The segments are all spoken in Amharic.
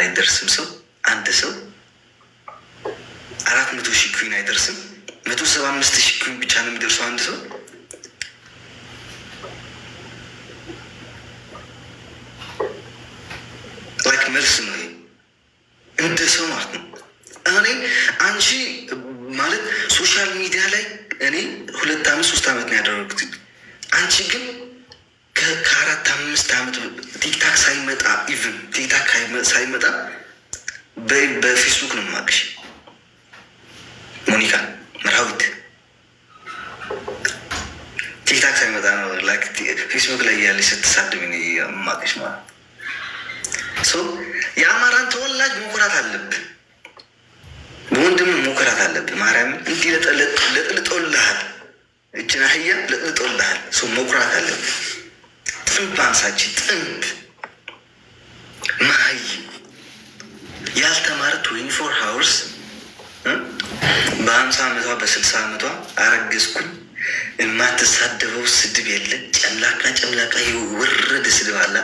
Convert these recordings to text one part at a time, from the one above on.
አይደርስም ሰው አንድ ሰው 400,000 ኩዊን አይደርስም። 175,000 ኩዊን ብቻ ነው የሚደርሰው አንድ ሰው። ላይክ መልስ ነው እንደ ሰው ማለት ነው። እኔ አንቺ ማለት ሶሻል ሚዲያ ላይ እኔ 2 ዓመት 3 ዓመት ነው ያደረጉት። አንቺ ግን ከ4-5 ዓመት ቲክታክ ሳይመጣ ኢቭን ቲክታክ ሳይመጣ በፌስቡክ ነው የማውቅሽ። ሞኒካ መርሃዊት ቲክታክ ሳይመጣ ነው ላይክ ፌስቡክ ላይ ያለች ስትሳድብ የማውቅሽ ማለት ሰው። የአማራን ተወላጅ መኩራት አለብን፣ በወንድም መኩራት አለብን። ማርያምን እንዲህ ለጥልጦልሃል፣ እጅን አህያ ለጥልጦልሃል። ሰው መኩራት አለብን። ጥንብ አንሳች ጥንብ ማይ ያልተማረ 24 ሃውርስ በ50 ዓመቷ በ60 ዓመቷ አረገዝኩኝ የማትሳደበው ስድብ የለ። ጨምላቃ ጨምላቃ የወረደ ስድብ አላ።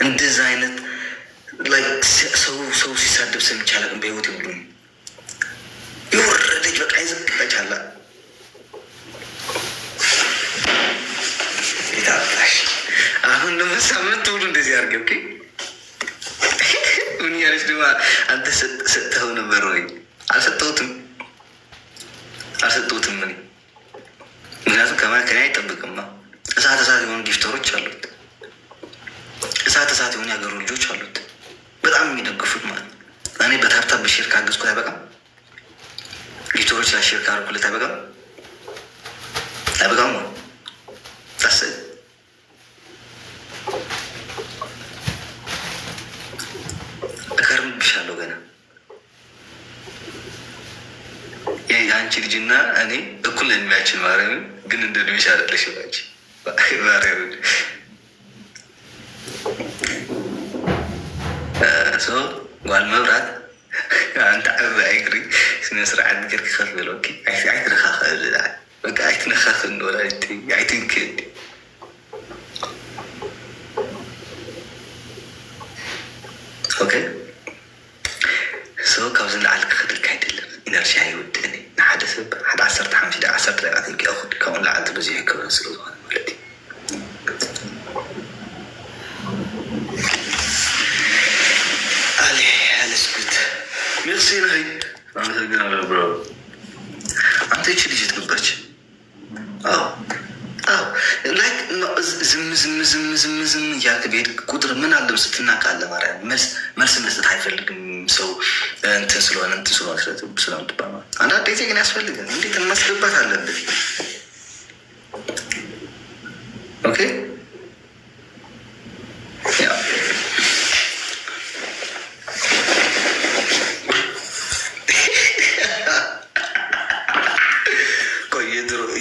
እንደዛ አይነት ሰው ሲሳደብ ሰምቼ አላውቅም በህይወት ብሎ የወረደች በቃ የዘቀጠች አላ። የታጣሽ አሁን ለመሳምንት ሁሉ እንደዚህ አድርገው ምን ያለች ድማ አንተ ሰጥተኸው ነበር ወይ? አልሰጠሁትም። ምን ምክንያቱም ከኔ አይጠብቅማ። እሳት የሆኑ ጊፍተሮች አሉት፣ እሳት የሆኑ ያገሩ ልጆች አሉት በጣም የሚደግፉት ማለት ነው። እኔ በታብታብ በሼር ካገዝኩት አይበቃም? ጊፍተሮች ላይ ሼር ካረኩለት አይበቃም? ነው ታሰ እከርምብሻለሁ ገና። የአንቺ ልጅና እኔ እኩል እድሜያችን ማርያምን፣ ግን እንደ እድሜሽ አይደለሽ ባንቺ ማርያምን። ጓል መብራት አንተ አይግሪ ስነ ስርዓት ገር ክኸፍ በለ አይትነኻኸ በቃ አይትነኻኸ እንወላ አይትንክ ኦኬ ሰው ካብዚ ላዓል ክኽድልካ አይደለም። ኢነርሺያ ይውድእኒ ንሓደ ሰብ ሓደ 10 ደቂቃ ተንኪአኹድ ካብኡን ላዓል በዚሑ ክብረን ስለ ዝኾነ ማለት እዩ። ሜርሲ ነይ አመሰግናለሁ ብሮ። አንተ ይቺ ልጅ ትገባች? አዎ ላይክ ዝም እያልክ በሄድክ ቁጥር ምን አለ ስትናቃለ ማርያም መልስ መስጠት አይፈልግም ሰው እንትን ስለሆነ ስለምትባል አንዳንድ ጊዜ ግን ያስፈልጋል። እንዴት ማስገባት አለብን? ኦኬ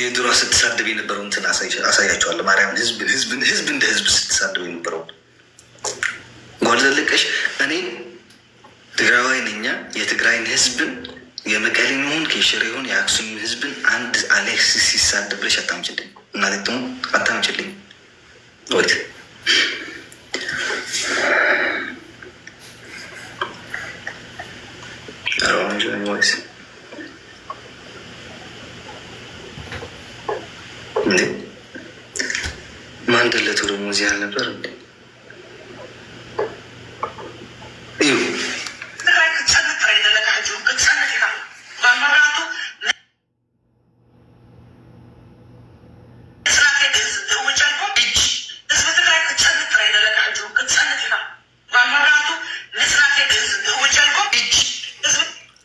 የድሮ ስትሳደብ የነበረው እንትን አሳያቸዋለሁ። ማርያምን ህዝብ እንደ ህዝብ ስትሳደብ የነበረው ጓል ዘለቀሽ እኔ ትግራዋይ ነኛ። የትግራይን ህዝብን የመቀሌን ይሁን ከሽሬ ይሁን የአክሱም ህዝብን አንድ አሌክስ ሲሳደብ ብለሽ አታምጭልኝ። እናቴ ደግሞ አታምጭልኝ። ወይት ወይስ ማንደለቱ ደግሞ እዚህ አልነበር እንዴ?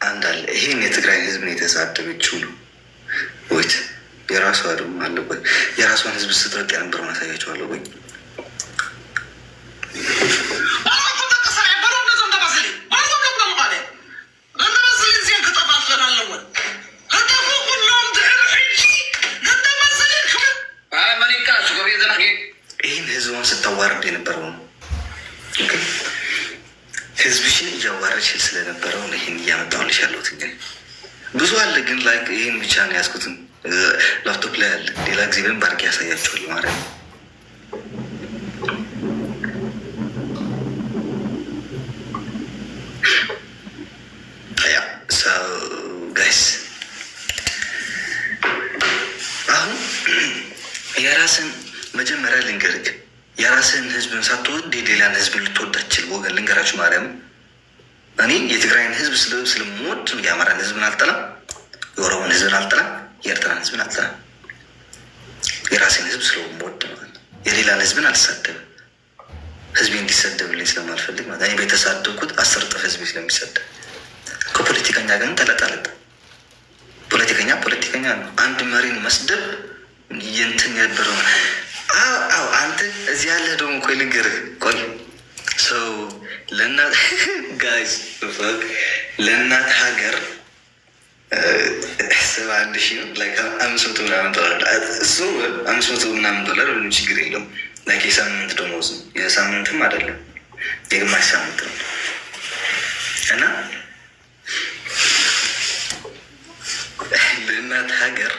አንድ አለ። ይሄን የትግራይ ህዝብ ነው የተሳደበችው ነው ወይት የራሷ ደግሞ አለ ወይ? የራሷን ህዝብ ስትረቅ የነበረውን አሳያቸዋለሁ ወይ? ይህን ህዝቧን ስታዋርድ የነበረው ነው። ህዝብሽን እያዋረድሽ ስለነበረው ይህን እያመጣሁልሽ ያለሁት እንግዲህ ብዙ አለ፣ ግን ላይክ ይህን ብቻ ነው ያዝኩትን። ላፕቶፕ ላይ አለ። ሌላ ጊዜ ብን ባርጌ ያሳያቸዋል ማለት ነው። የምችል ወገን ልንገራችሁ ማርያም፣ እኔ የትግራይን ህዝብ ስለምወድ የአማራን ህዝብን አልጠላም፣ የኦሮሞን ህዝብን አልጠላም፣ የኤርትራን ህዝብን አልጠላም። የራሴን ህዝብ ስለምወድ ማለት ነው። የሌላን ህዝብን አልሳደብም። ህዝቤ እንዲሰደብልኝ ስለማልፈልግ ማለት እኔ ቤተሳደብኩት 10 እጥፍ ህዝቤ ስለሚሰደብ። ከፖለቲከኛ ግን ተለጣለጥ ፖለቲከኛ ነው። አንድ መሪን መስደብ የንትን ያበረው። አዎ አንተ እዚህ ያለ ደግሞ ቆይ ልንገርህ፣ ቆይ ሰው ለእናት ጋይዝ ለእናት ሀገር 71,000 $500 ምናምን እሱ $500 ምናምን ምንም ችግር የለውም። የሳምንት ደሞዝ የሳምንትም አይደለም የግማሽ ሳምንት ነው። እና ለእናት ሀገር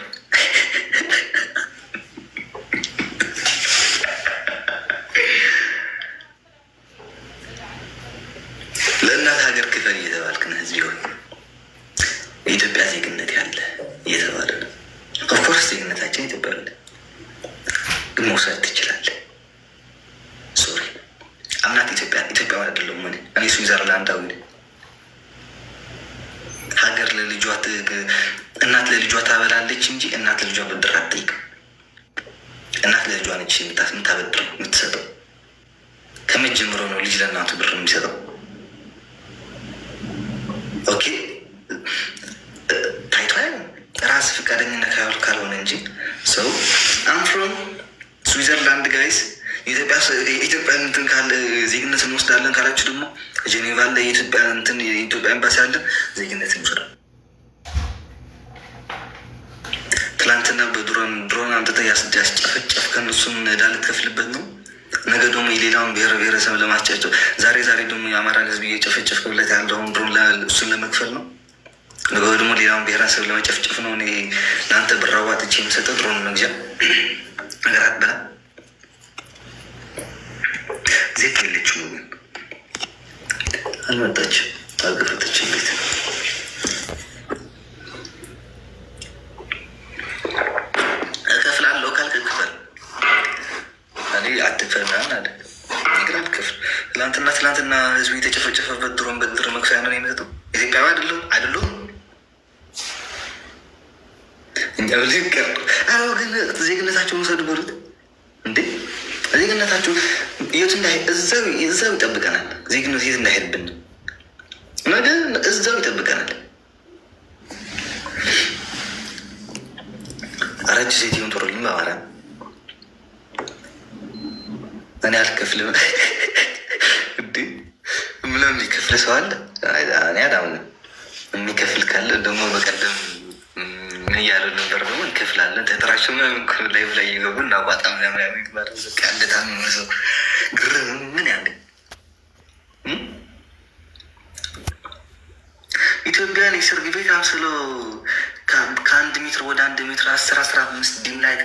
ለእናት ሀገር ክፈል እየተባልክ ነው። ህዝብ ሆይ የኢትዮጵያ ዜግነት ያለ እየተባለ ነው። ኦፍኮርስ ዜግነታችን ኢትዮጵያ ያለ ግን መውሰድ ትችላለህ። ሶሪ አምናት ኢትዮጵያ አይደለሁም እኔ ስዊዘርላንዳዊ ነኝ። ሀገር ለልጇ እናት ለልጇ ታበላለች እንጂ እናት ለልጇ ብድር አትጠይቅም። እናት ለልጇ ነች የምታበድረው የምትሰጠው። ከመጀመሮ ነው ልጅ ለእናቱ ብር የሚሰጠው። ኦኬ ታይቶ ራስ ፈቃደኝነት ካልሆነ እንጂ ሰው አምፍሮም ስዊዘርላንድ ጋይስ የኢትዮጵያ እንትን ካለ ዜግነት እንወስዳለን ካላችሁ ደግሞ ጄኔቫ ላይ የኢትዮጵያ ኤምባሲ አለ። ዜግነት እንወስዳለን። ትላንትና በድሮን አምጥተህ ያስጨፈጨፍ ከእነሱም ዕዳ ልትከፍልበት ነው። ነገ ደግሞ የሌላውን ብሔረሰብ ለማስጨፍጨፍ ዛሬ ደግሞ የአማራን ህዝብ እየጨፈጨፍክለት ያለውን ድሮን እሱን ለመክፈል ነው። ነገ ደግሞ ሌላውን ብሔረሰብ ለመጨፍጨፍ ነው። እኔ ለአንተ ብር አዋጥቼ የምሰጠው ድሮን መግዣ ነገር አትበላ። ዜት የለችም ግን አልመጣችም፣ አልገፈተችም ቤት እከፍላለሁ ካልክ ክፈል። እኔ አትክፈል አለ ግራ አትክፍል። ትላንትና ህዝቡ የተጨፈጨፈበት ድሮን በድር መክፈያ ነው የሚሰጠው። ኢትዮጵያዊ አይደሉም እኛ ብልቀር አዎ። ግን ዜግነታቸውን ውሰዱ በሉት እንዴ። ዜግነታቸው የት እዛው ይጠብቀናል። ዜግነት የት እንዳይሄድብን ነገ እዛው ይጠብቀናል። አረጅ ሴትዮን ጦርልኝ በኋላ እኔ አልከፍልም እንዴ። ምንም የሚከፍል ሰው አለ? እኔ አላምንም። የሚከፍል ካለ ደግሞ በቀደም ምን እያሉ ነበር? ደግሞ እንከፍላለን ተጠራቸው ላይ ላይ እየገቡ እና ቋጣም ለምናምን ይባላል። በቃ እንደታም ሰው ግር ምን ያለ ኢትዮጵያን የሰርግ ቤት አምስሎ ከ1 ሜትር ወደ 1 ሜትር 10-15 ዲም ላይ